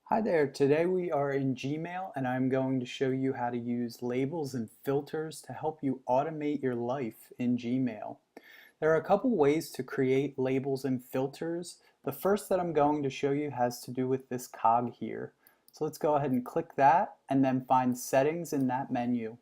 Hi there, today we are in Gmail and I'm going to show you how to use labels and filters to help you automate your life in Gmail. There are a couple ways to create labels and filters. The first that I'm going to show you has to do with this cog here. So let's go ahead and click that and then find settings in that menu.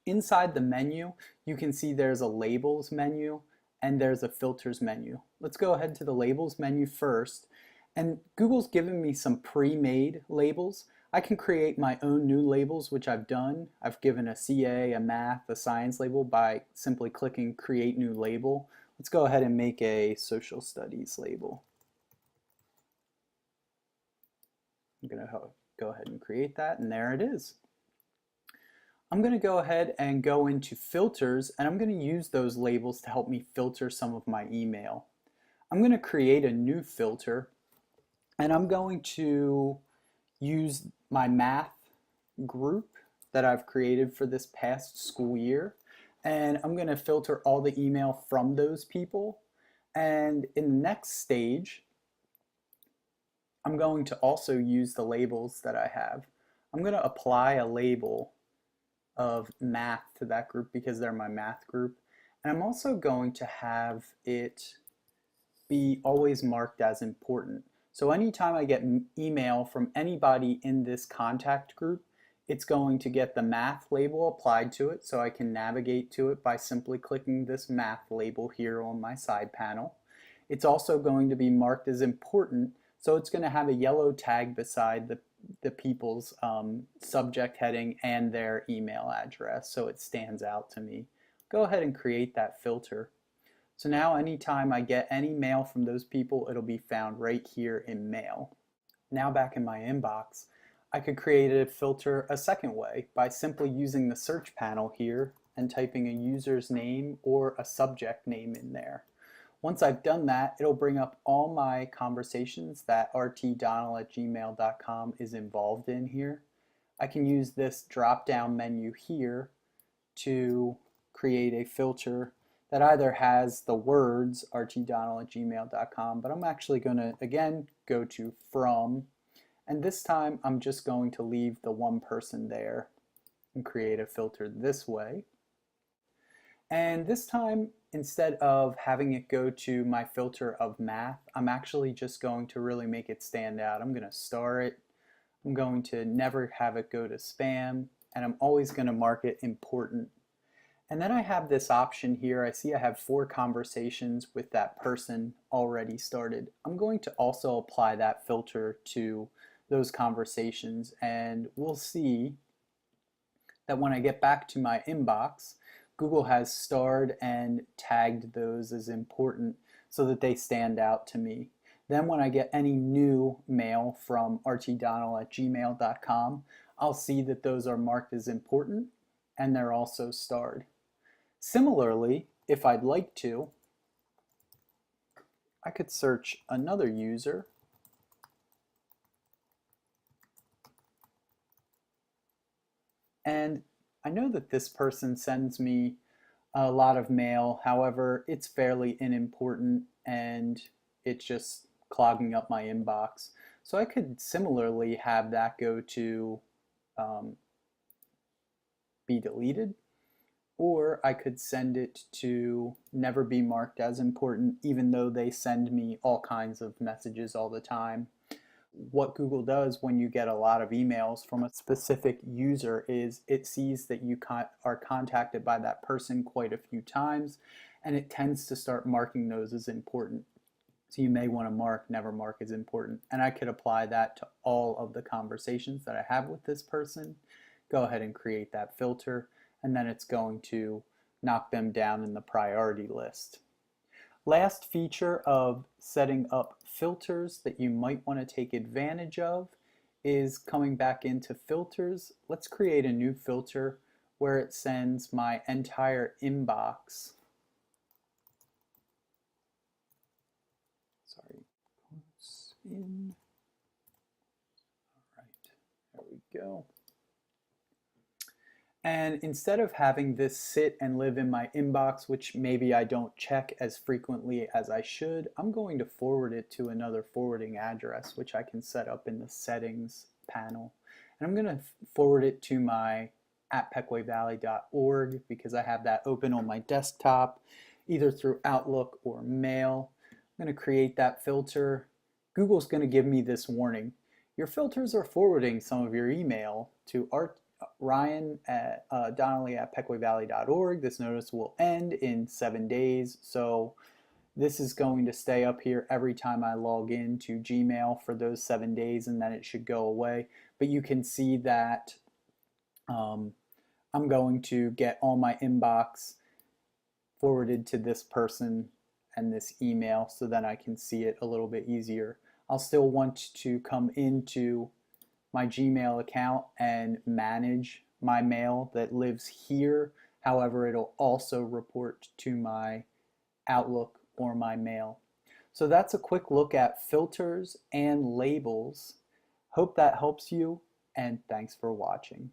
Inside the menu, you can see there's a labels menu and there's a filters menu. Let's go ahead to the labels menu first. And Google's given me some pre-made labels. I can create my own new labels, which I've done. I've given a CA, a math, a science label by simply clicking create new label. Let's go ahead and make a social studies label. I'm going to go ahead and create that, and there it is. I'm going to go ahead and go into filters, and I'm going to use those labels to help me filter some of my email. I'm going to create a new filter, and I'm going to use my math group that I've created for this past school year, and I'm going to filter all the email from those people. And in the next stage, I'm going to also use the labels that I have. I'm going to apply a label of math to that group because they're my math group. And I'm also going to have it be always marked as important. So anytime I get email from anybody in this contact group, it's going to get the math label applied to it, so I can navigate to it by simply clicking this math label here on my side panel. It's also going to be marked as important, so it's going to have a yellow tag beside the people's subject heading and their email address, so it stands out to me. Go ahead and create that filter. So now anytime I get any mail from those people, it'll be found right here in mail. Now back in my inbox, I could create a filter a second way by simply using the search panel here and typing a user's name or a subject name in there. Once I've done that, it'll bring up all my conversations that rtdonnell@gmail.com is involved in here. I can use this drop-down menu here to create a filter that either has the words rtdonnell@gmail.com, but I'm actually going to, again, go to from, and this time I'm just going to leave the one person there and create a filter this way. And this time, instead of having it go to my filter of math, I'm actually just going to really make it stand out. I'm going to star it. I'm going to never have it go to spam, and I'm always going to mark it important. And then I have this option here. I see I have 4 conversations with that person already started. I'm going to also apply that filter to those conversations, and we'll see that when I get back to my inbox, Google has starred and tagged those as important so that they stand out to me. Then when I get any new mail from rtdonnell@gmail.com, I'll see that those are marked as important and they're also starred. Similarly, if I'd like to, I could search another user and I know that this person sends me a lot of mail. However, it's fairly unimportant and it's just clogging up my inbox. So I could similarly have that go to be deleted, or I could send it to never be marked as important, even though they send me all kinds of messages all the time. What Google does when you get a lot of emails from a specific user is it sees that you are contacted by that person quite a few times, and it tends to start marking those as important. So you may want to mark never mark as important, and I could apply that to all of the conversations that I have with this person. Go ahead and create that filter, and then it's going to knock them down in the priority list. Last feature of setting up filters that you might want to take advantage of is coming back into filters. Let's create a new filter where it sends my entire inbox. Sorry, quotes in. All right, there we go. And instead of having this sit and live in my inbox, which maybe I don't check as frequently as I should, I'm going to forward it to another forwarding address, which I can set up in the settings panel. And I'm going to forward it to my @pequayvalley.org because I have that open on my desktop, either through Outlook or Mail. I'm going to create that filter. Google's going to give me this warning. Your filters are forwarding some of your email to Ryan at Donnelly at pequayvalley.org. This notice will end in 7 days. So this is going to stay up here every time I log in to Gmail for those 7 days, and then it should go away. But you can see that I'm going to get all my inbox forwarded to this person and this email so that I can see it a little bit easier. I'll still want to come into my Gmail account and manage my mail that lives here. However, it'll also report to my Outlook or my mail. So that's a quick look at filters and labels. Hope that helps you, and thanks for watching.